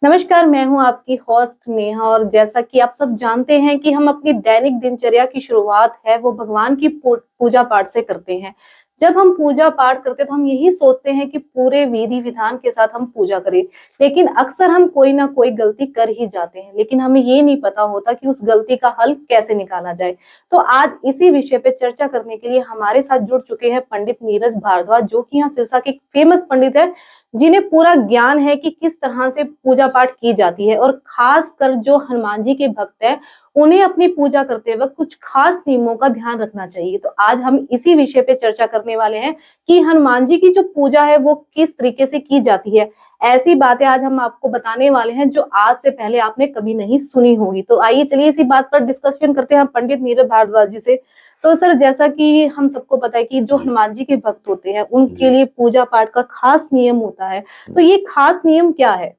नमस्कार, मैं हूँ आपकी होस्ट नेहा और जैसा कि आप सब जानते हैं कि हम अपनी दैनिक दिनचर्या की शुरुआत है वो भगवान की पूजा पाठ से करते हैं। जब हम पूजा पाठ करते हैं तो हम यही सोचते हैं कि पूरे विधि विधान के साथ हम पूजा करें, लेकिन अक्सर हम कोई ना कोई गलती कर ही जाते हैं, लेकिन हमें ये नहीं पता होता कि उस गलती का हल कैसे निकाला जाए। तो आज इसी विषय पे चर्चा करने के लिए हमारे साथ जुड़ चुके हैं पंडित नीरज भारद्वाज, जो कि यहाँ सिरसा के फेमस पंडित है, जिन्हें पूरा ज्ञान है कि किस तरह से पूजा पाठ की जाती है। और खास कर जो हनुमान जी के भक्त हैं, उन्हें अपनी पूजा करते वक्त कुछ खास नियमों का ध्यान रखना चाहिए। तो आज हम इसी विषय पे चर्चा करने वाले हैं कि हनुमान जी की जो पूजा है वो किस तरीके से की जाती है। ऐसी बातें आज हम आपको बताने वाले हैं जो आज से पहले आपने कभी नहीं सुनी होगी। तो आइए चलिए इसी बात पर डिस्कशन करते हैं पंडित नीरज भारद्वाज जी से। तो सर, जैसा कि हम सबको पता है कि जो जी हनुमान जी के भक्त होते हैं उनके जी। लिए पूजा पाठ का खास नियम होता है। तो ये खास नियम क्या है?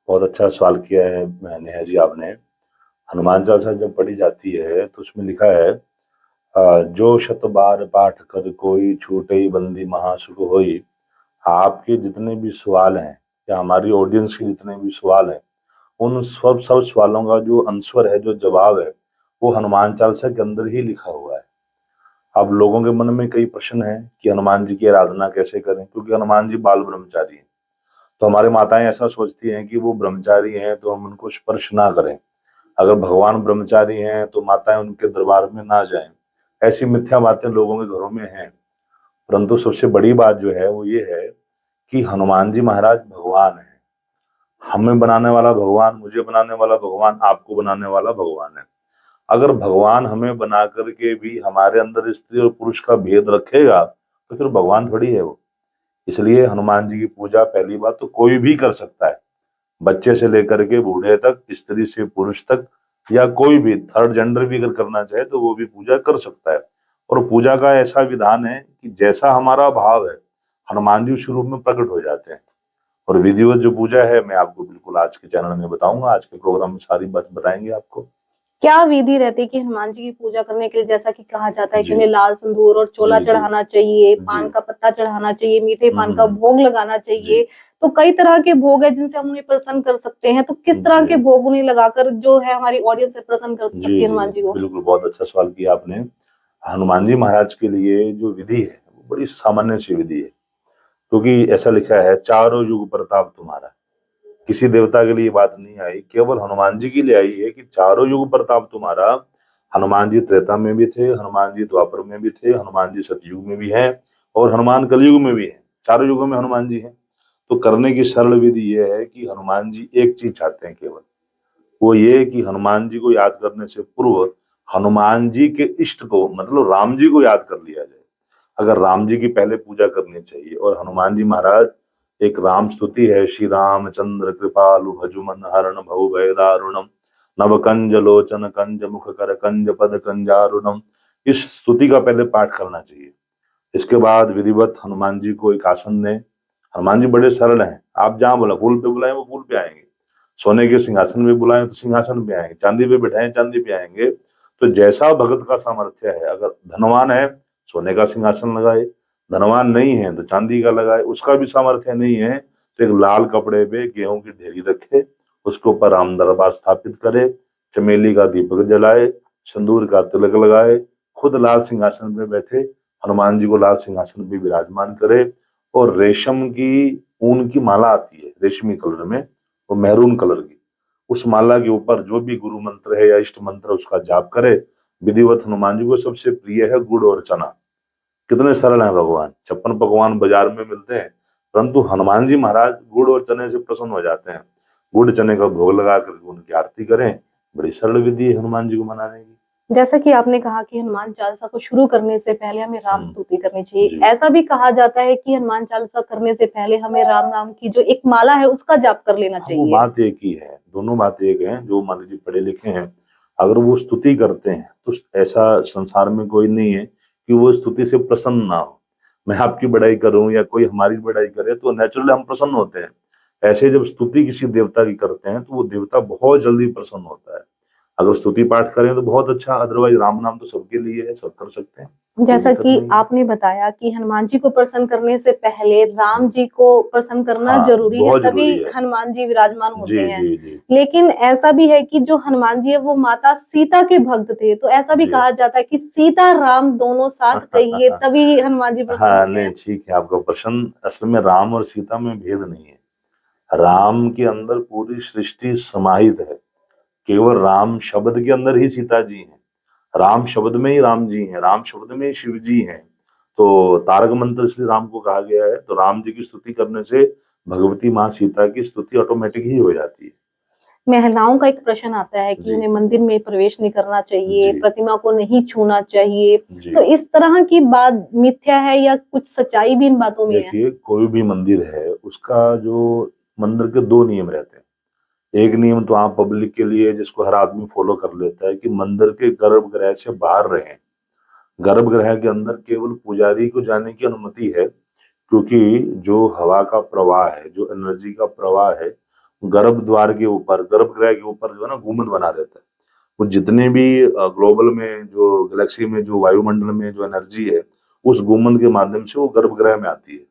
बहुत अच्छा सवाल किया है नेहा जी आपने। हनुमान चालीसा जब पढ़ी जाती है तो उसमें लिखा है, जो शत बार पाठ कर कोई छूटे बंदी महासुख होई। आपके जितने भी सवाल हैं या हमारी ऑडियंस के जितने भी सवाल हैं, उन सब सवालों का जो आंसर है, जो जवाब है, वो हनुमान चालीसा के अंदर ही लिखा हुआ है। अब लोगों के मन में कई प्रश्न हैं कि हनुमान जी की आराधना कैसे करें, क्योंकि हनुमान जी बाल ब्रह्मचारी हैं। तो हमारी माताएं ऐसा सोचती हैं कि वो ब्रह्मचारी हैं तो हम उनको स्पर्श ना करें। अगर भगवान ब्रह्मचारी हैं तो माताएं उनके दरबार में ना जाएं। ऐसी मिथ्या बातें लोगों के घरों में हैं। परंतु सबसे बड़ी बात जो है वो ये है कि हनुमान जी महाराज भगवान है। हमें बनाने वाला भगवान, मुझे बनाने वाला भगवान, आपको बनाने वाला भगवान है। अगर भगवान हमें बना करके भी हमारे अंदर स्त्री और पुरुष का भेद रखेगा तो फिर भगवान थोड़ी है वो। इसलिए हनुमान जी की पूजा पहली बात तो कोई भी कर सकता है, बच्चे से लेकर के बूढ़े तक, स्त्री से पुरुष तक, या कोई भी थर्ड जेंडर भी अगर करना चाहे तो वो भी पूजा कर सकता है। और पूजा का ऐसा विधान है कि जैसा हमारा भाव है, हनुमान जी उस रूप में प्रकट हो जाते हैं। और विधिवत जो पूजा है मैं आपको बिल्कुल आज के चैनल में बताऊंगा, आज के प्रोग्राम में सारी बात बताएंगे आपको। क्या विधि रहती है कि हनुमान जी की पूजा करने के लिए, जैसा कि कहा जाता है कि जी उन्हें लाल सिंदूर और चोला जी जी चढ़ाना चाहिए, जी। पान का पत्ता चढ़ाना चाहिए, मीठे पान का हम्म। भोग लगाना जी चाहिए। तो कई तरह के भोग है जिनसे हम उन्हें प्रसन्न कर सकते हैं। तो किस तरह जी के भोग उन्हें लगाकर जो है हमारी ऑडियंस से प्रसन्न कर जी सकती है जी। हनुमान जी को? बिल्कुल, बहुत अच्छा सवाल किया आपने। हनुमान जी महाराज के लिए जो विधि है वो बड़ी सामान्य सी विधि है, क्योंकि ऐसा लिखा है, चारों युग प्रताप तुम्हारा। किसी देवता के लिए ये बात नहीं आई, केवल हनुमान जी के लिए आई है कि चारों युग प्रताप तुम्हारा। हनुमान जी त्रेता में भी थे, हनुमान जी द्वापर में भी थे, हनुमान जी सतयुग में भी हैं, और हनुमान कलयुग में भी हैं। चारों युगों में हनुमान जी हैं। तो करने की सरल विधि ये है कि हनुमान जी एक चीज चाहते हैं केवल, वो ये कि हनुमान जी को याद करने से पूर्व हनुमान जी के इष्ट को, मतलब राम जी को याद कर लिया जाए। अगर राम जी की पहले पूजा करनी चाहिए। और हनुमान जी महाराज, एक राम स्तुति है, श्री रामचंद्र कृपालु भजुमन हरण भव भय दारुणम, नव कंज लोचन कंज मुख कर कंज पद कंजारुणम। इस स्तुति का पहले पाठ करना चाहिए। इसके बाद विधिवत हनुमान जी को एक आसन दें। हनुमान जी बड़े सरल हैं, आप जहां बोला फूल पे बुलाएं वो फूल पे आएंगे, सोने के सिंहासन पे बुलाएं तो सिंहासन पे आएंगे, चांदी पे बिठाएं चांदी पे आएंगे। तो जैसा भगत का सामर्थ्य है, अगर धनवान है सोने का सिंहासन लगाए, धनवान नहीं है तो चांदी का लगाए, उसका भी सामर्थ्य नहीं है तो एक लाल कपड़े पे गेहूं की ढेरी रखे, उसके ऊपर राम दरबार स्थापित करे, चमेली का दीपक जलाए, सिंदूर का तिलक लगाए, खुद लाल सिंहासन पे बैठे, हनुमान जी को लाल सिंहासन पे विराजमान करे, और रेशम की ऊन की माला आती है रेशमी कलर में, वो मैरून कलर की, उस माला के ऊपर जो भी गुरु मंत्र है या इष्ट मंत्र उसका जाप करे। विधिवत हनुमान जी को सबसे प्रिय है गुड़ और चना। कितने सरल हैं भगवान, 56 पकवान बाजार में मिलते हैं, परंतु हनुमान जी महाराज गुड़ और चने से प्रसन्न हो जाते हैं। गुड़ चने का भोग लगा कर उनकी आरती करें। बड़ी सरल विधि है हनुमान जी को मनाने की। जैसा कि आपने कहा कि हनुमान चालीसा को शुरू करने से पहले हमें राम हम्म। स्तुति करनी चाहिए। जी। ऐसा भी कहा जाता है कि हनुमान चालीसा करने से पहले हमें राम नाम की जो एक माला है उसका जाप कर लेना हाँ, वो चाहिए। बात एक ही है, दोनों बात एक है। जो मान लीजिए पढ़े लिखे हैं, अगर वो स्तुति करते हैं तो ऐसा संसार में कोई नहीं है कि वो स्तुति से प्रसन्न ना हो। मैं आपकी बड़ाई करूं या कोई हमारी बड़ाई करे तो नेचुरली हम प्रसन्न होते हैं। ऐसे जब स्तुति किसी देवता की करते हैं तो वो देवता बहुत जल्दी प्रसन्न होता है। अगर स्तुति पाठ करें तो बहुत अच्छा, अदरवाइज राम नाम तो सबके लिए है, सब कर सकते हैं, कोई जैसा दिक्कत कि नहीं है। आपने बताया कि हनुमान जी को प्रसन्न करने से पहले राम जी को प्रसन्न करना हाँ, जरूरी है, बहुत तभी जरूरी है। हनुमान जी विराजमान होते जी हैं। जी जी लेकिन ऐसा भी है कि जो हनुमान जी है वो माता सीता के भक्त थे, तो ऐसा भी जी। कहा जाता है कि सीता राम दोनों साथ कहिए तभी हनुमान जी प्रसन्न हाँ होते नहीं, हैं। ठीक है आपका प्रश्न। असल में राम और सीता में भेद नहीं है। राम के अंदर पूरी सृष्टि समाहित है, केवल राम शब्द के अंदर ही सीता जी हैं। राम शब्द में ही राम जी हैं, राम शब्द में ही शिव जी हैं। तो तारक मंत्र इसलिए राम को कहा गया है। तो राम जी की स्तुति करने से भगवती माँ सीता की स्तुति ऑटोमेटिक ही हो जाती है। महिलाओं का एक प्रश्न आता है कि जी उन्हें मंदिर में प्रवेश नहीं करना चाहिए, जी प्रतिमा को नहीं छूना चाहिए, जी। तो इस तरह की बात मिथ्या है या कुछ सच्चाई भी इन बातों में है? देखिए, कोई भी मंदिर है उसका जो मंदिर के दो नियम रहते हैं। एक नियम तो आम पब्लिक के लिए, जिसको हर आदमी फॉलो कर लेता है, कि मंदिर के गर्भगृह से बाहर रहें। गर्भगृह के अंदर केवल पुजारी को जाने की अनुमति है, क्योंकि जो हवा का प्रवाह है, जो एनर्जी का प्रवाह है, गर्भ द्वार के ऊपर, गर्भगृह के ऊपर जो है ना गुम्बद बना रहता है। वो जितने भी ग्लोबल में, जो गैलेक्सी में, जो वायुमंडल में जो एनर्जी है, उस गुम्बद के माध्यम से वो गर्भगृह में आती है।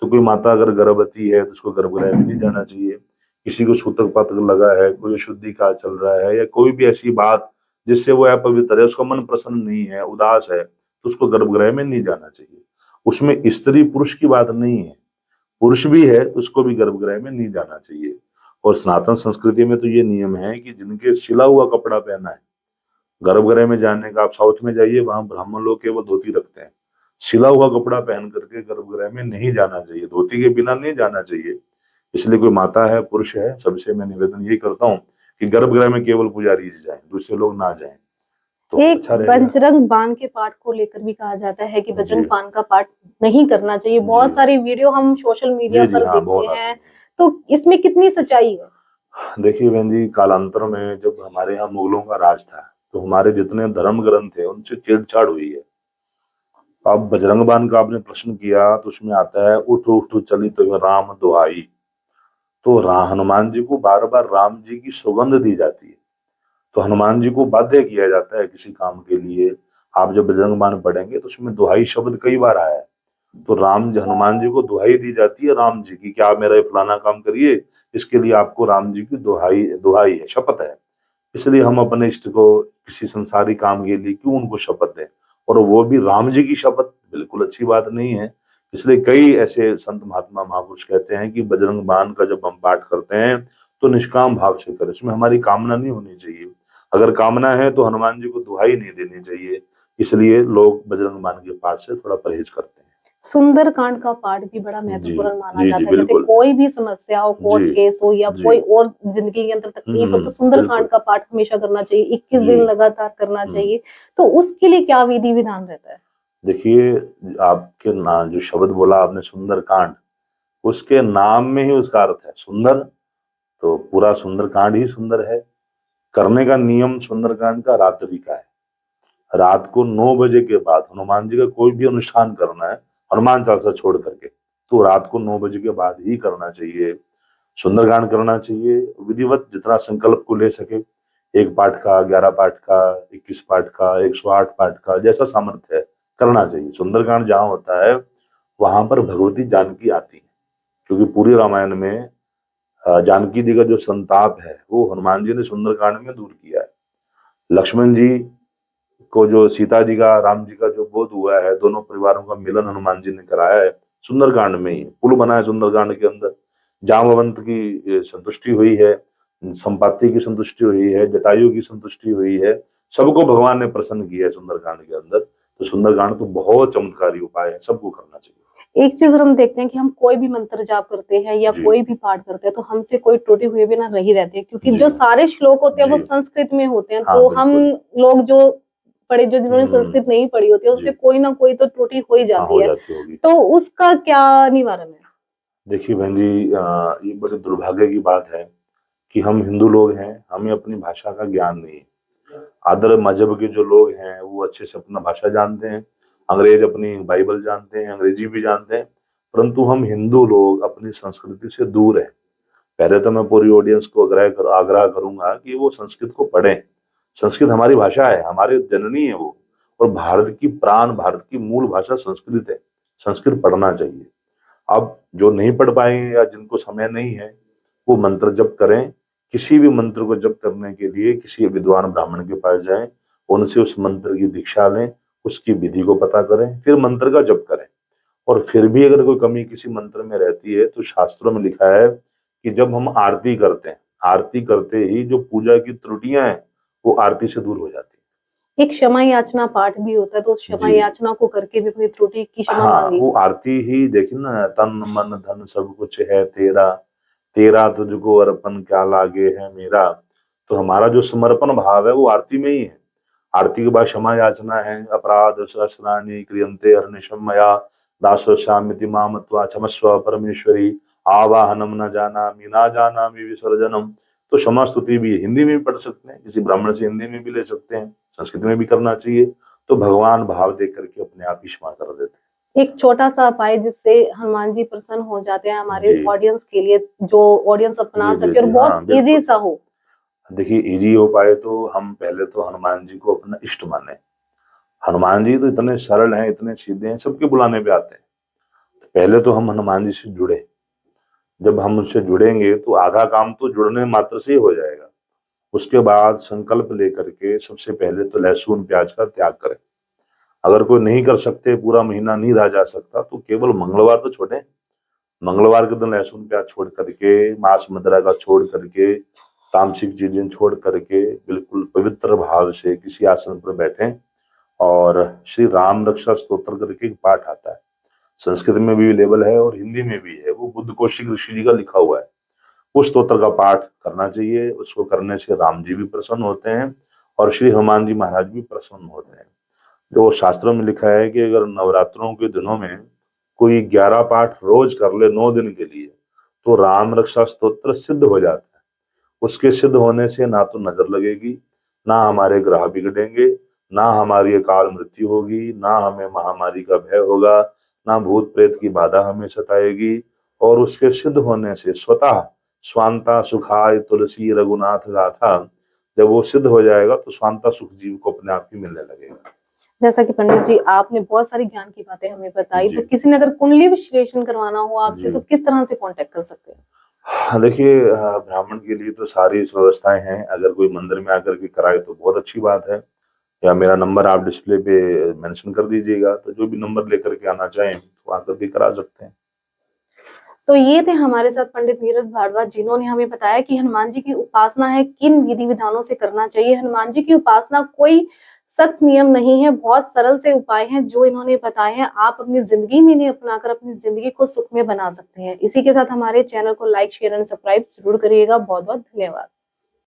तो कोई माता अगर गर्भवती है तो उसको गर्भगृह में नहीं जाना चाहिए। किसी को सूतक पातक लगा है, कोई शुद्धि का चल रहा है, या कोई भी ऐसी बात जिससे वो अपवित्र है, उसका मन प्रसन्न नहीं है, उदास है, तो उसको गर्भगृह में नहीं जाना चाहिए। उसमें स्त्री पुरुष की बात नहीं है, पुरुष भी है तो उसको भी गर्भगृह में नहीं जाना चाहिए। और सनातन संस्कृति में तो ये नियम है कि जिनके सिला हुआ कपड़ा पहना है, गर्भगृह में जाने का, आप साउथ में जाइए, वहां ब्राह्मण लोग केवल धोती रखते हैं। सिला हुआ कपड़ा पहन करके गर्भगृह में नहीं जाना चाहिए, धोती के बिना नहीं जाना चाहिए। इसलिए कोई माता है, पुरुष है, सबसे मैं निवेदन यही करता हूँ कि गर्भगृह में केवल पुजारी जी जाएं, दूसरे लोग ना जाएं, तो एक अच्छा रहेगा। बजरंग बाण के पाठ को लेकर भी कहा जाता है कि जी बजरंग बाण का पाठ नहीं करना चाहिए। जी बहुत सारी वीडियो हम सोशल मीडिया जी जी। पर हाँ, देखते बहुत आती हैं, है। तो इसमें कितनी सच्चाई है? देखिए बहन जी, कालांतर में जब हमारे यहाँ मुगलों का राज था, तो हमारे जितने धर्म ग्रंथ थे उनसे छेड़छाड़ हुई है। अब बजरंग बाण का आपने प्रश्न किया, तो उसमें आता है, उठ उठ चली तो राम दुहाई। तो हनुमान जी को बार बार राम जी की सौगंध दी जाती है। तो हनुमान जी को बाध्य किया जाता है किसी काम के लिए। आप जब बजरंग बाण पढ़ेंगे तो उसमें दुहाई शब्द कई बार आया है। तो राम जी, हनुमान जी को दुहाई दी जाती है राम जी की, कि आप मेरा ये फलाना काम करिए, इसके लिए आपको राम जी की दुहाई दुहाई है, शपथ है। इसलिए हम अपने इष्ट को किसी संसारी काम के लिए क्यों उनको शपथ दें, और वो भी राम जी की शपथ, बिल्कुल अच्छी बात नहीं है। इसलिए कई ऐसे संत महात्मा महापुरुष कहते हैं कि बजरंग बाण का जब हम पाठ करते हैं तो निष्काम भाव से करें, इसमें हमारी कामना नहीं होनी चाहिए। अगर कामना है तो हनुमान जी को दुहाई नहीं देनी चाहिए। इसलिए लोग बजरंग बाण के पाठ से थोड़ा परहेज करते हैं। सुंदरकांड का पाठ भी बड़ा जी महत्वपूर्ण माना जी जी, जाता है। जैसे बिल्कुल। कोई भी समस्या हो, कोर्ट जी केस हो या जी। कोई और जिंदगी के अंदर तकलीफ हो, तो सुंदरकांड बिल्कुल। का पाठ हमेशा करना चाहिए, 21 जी। दिन लगातार करना हम्म। चाहिए। तो उसके लिए क्या विधि विधान रहता है? देखिए, आपके ना जो शब्द बोला आपने सुंदरकांड, उसके नाम में ही उसका अर्थ है सुंदर। तो पूरा सुंदरकांड ही सुंदर है। करने का नियम सुंदरकांड का रात्रि का है। रात को 9 बजे के बाद हनुमान जी का कोई भी अनुष्ठान करना है, हनुमान चालीसा छोड़ करके, तो रात को 9 बजे के बाद ही करना चाहिए। सुंदरकांड करना चाहिए विधिवत, जितना संकल्प को ले सके। 1 पाठ का, 11 पाठ का, 21 पाठ का, 108 पाठ का, जैसा सामर्थ्य है करना चाहिए। सुंदरकांड जहां होता है वहां पर भगवती जानकी आती है, क्योंकि पूरी रामायण में जानकी जी का जो संताप है वो हनुमान जी ने सुंदरकांड में दूर किया है। लक्ष्मण जी को जो सीता जी का, राम जी का जो बोध हुआ है, दोनों परिवारों का मिलन हनुमान जी ने कराया है सुंदरकांड में ही। पुल बना है सुंदरकांड के अंदर। जामवंत की संतुष्टि हुई है, संपाति की संतुष्टि हुई है, जटायु की संतुष्टि हुई है, सबको भगवान ने प्रसन्न किया है सुंदरकांड के अंदर। तो सुंदरकांड तो बहुत चमत्कारी उपाय है, सबको करना चाहिए। एक चीज और हम देखते हैं कि हम कोई भी मंत्र जाप करते हैं या जी कोई भी पाठ करते हैं तो हमसे कोई टूटे हुए भी ना रही रहते हैं, क्योंकि जी जो सारे श्लोक होते हैं वो जी। संस्कृत में होते हैं। हाँ तो हम बिल्कुल। लोग जो पढ़े, जो जिन्होंने हम्म। संस्कृत नहीं पढ़ी होती है, जी। उनसे कोई ना कोई तो त्रुटि हो ही हाँ, जाती हो है। जाती होगी। तो उसका क्या निवारण है? देखिए बहन जी, ये बड़े दुर्भाग्य की बात है कि हम हिंदू लोग हैं, हमें अपनी भाषा का ज्ञान नहीं है। अदर मजहब के जो लोग हैं वो अच्छे से अपना भाषा जानते हैं, अंग्रेज अपनी बाइबल जानते हैं, अंग्रेजी भी जानते हैं, परंतु हम हिंदू लोग अपनी संस्कृति से दूर हैं। पहले तो मैं पूरी ऑडियंस को आग्रह करूंगा कि वो संस्कृत को पढ़ें, संस्कृत हमारी भाषा है, हमारी जननी है वो, और भारत की प्राण, भारत की मूल भाषा संस्कृत है। संस्कृत पढ़ना चाहिए। अब जो नहीं पढ़ पाए या जिनको समय नहीं है, वो मंत्र जप करें। किसी भी मंत्र को जप करने के लिए किसी विद्वान ब्राह्मण के पास जाएं, उनसे उस मंत्र की दीक्षा लें, उसकी विधि को पता करें, फिर मंत्र का जप करें। और फिर भी अगर कोई कमी किसी मंत्र में रहती है तो शास्त्रों में लिखा है कि जब हम आरती करते हैं, आरती करते ही जो पूजा की त्रुटियां हैं वो आरती से दूर हो जाती एक क्षमा याचना पाठ भी होता है, तो उस हैं। क्षमा जी याचना को करके भी अपनी त्रुटि की क्षमा हाँ, मांगी। वो आरती ही देखिए ना, तन मन धन सब कुछ है तेरा, तेरा तुझको अर्पण क्या लागे है मेरा। तो हमारा जो समर्पण भाव है वो आरती में ही है। आरती के बाद क्षमा याचना है, अपराध सहस्राणि क्रियन्ते हरनिशम मया, दासोस्यामिति मामत्वा क्षमस्व परमेश्वरी, आवाहनम न जानामि विसर्जनम। तो क्षमा स्तुति भी हिंदी में भी पढ़ सकते हैं, किसी ब्राह्मण से हिंदी में भी ले सकते हैं, संस्कृत में भी करना चाहिए। तो भगवान भाव देख करके अपने आप ही क्षमा कर देते एक छोटा सा उपाय जिससे हनुमान जी प्रसन्न हो जाते हैं हैं। हमारे जी ऑडियंस के लिए, जो ऑडियंस अपना जी जी सके और जी, बहुत हाँ इजी बिल्कुल। सा हो। देखिए इजी हो पाए तो हम पहले तो हनुमान जी को अपना इष्ट माने। हनुमान जी तो इतने सरल हैं, इतने सीधे हैं, सबके बुलाने पे आते हैं। तो पहले तो हम हनुमान जी से जुड़े। जब हम उनसे जुड़ेंगे तो आधा काम तो जुड़ने मात्र से ही हो जाएगा। उसके बाद संकल्प लेकर के सबसे पहले तो लहसुन प्याज का त्याग करें। अगर कोई नहीं कर सकते, पूरा महीना नहीं रहा जा सकता, तो केवल मंगलवार तो छोड़े। मंगलवार के दिन लहसुन प्याज छोड़ करके, मांस मदिरा का छोड़ करके, तामसिक चीजें छोड़ करके बिल्कुल पवित्र भाव से किसी आसन पर बैठें और श्री राम रक्षा स्तोत्र करके एक पाठ आता है। संस्कृत में भी अवेलेबल है और हिंदी में भी है, वो बुद्ध कौशिक ऋषि जी का लिखा हुआ है। उस स्तोत्र का पाठ करना चाहिए। उसको करने से राम जी भी प्रसन्न होते हैं और श्री हनुमान जी महाराज भी प्रसन्न होते हैं। जो शास्त्रों में लिखा है कि अगर नवरात्रों के दिनों में कोई 11 पाठ रोज कर ले 9 दिन के लिए, तो राम रक्षा स्तोत्र सिद्ध हो जाता है। उसके सिद्ध होने से ना तो नजर लगेगी, ना हमारे ग्रह बिगड़ेंगे, ना हमारी अकाल मृत्यु होगी, ना हमें महामारी का भय होगा, ना भूत प्रेत की बाधा हमें सताएगी। और उसके सिद्ध होने से स्वतः स्वांता सुखाय तुलसी रघुनाथ गाथा, जब वो सिद्ध हो जाएगा तो स्वांता सुख जीव को अपने आप ही मिलने लगेगा। जैसा कि पंडित जी आपने बहुत सारी ज्ञान की बातें हमें बताई, तो जी किसी ने अगर कुंडली विश्लेषण करवाना हो आपसे जी। तो किस तरह से कांटेक्ट कर सकते हैं? हाँ, देखिए ब्राह्मण के लिए तो सारी व्यवस्थाएं हैं। अगर कोई मंदिर में आकर के कराए तो बहुत अच्छी बात है, या मेरा नंबर आप डिस्प्ले पे मेंशन कर दीजिएगा, तो जो भी नंबर लेकर के आना चाहें तो आकर के करा सकते हैं। तो ये थे हमारे साथ पंडित नीरज भारद्वाज, जिन्होंने हमें बताया कि हनुमान जी की उपासना है किन विधि विधानों से करना चाहिए। हनुमान जी की उपासना कोई सख्त नियम नहीं है, बहुत सरल से उपाय हैं जो इन्होंने बताए हैं। आप अपनी जिंदगी में इन्हें अपनाकर अपनी जिंदगी को सुख में बना सकते हैं। इसी के साथ हमारे चैनल को लाइक शेयर एंड सब्सक्राइब जरूर करिएगा। बहुत बहुत धन्यवाद।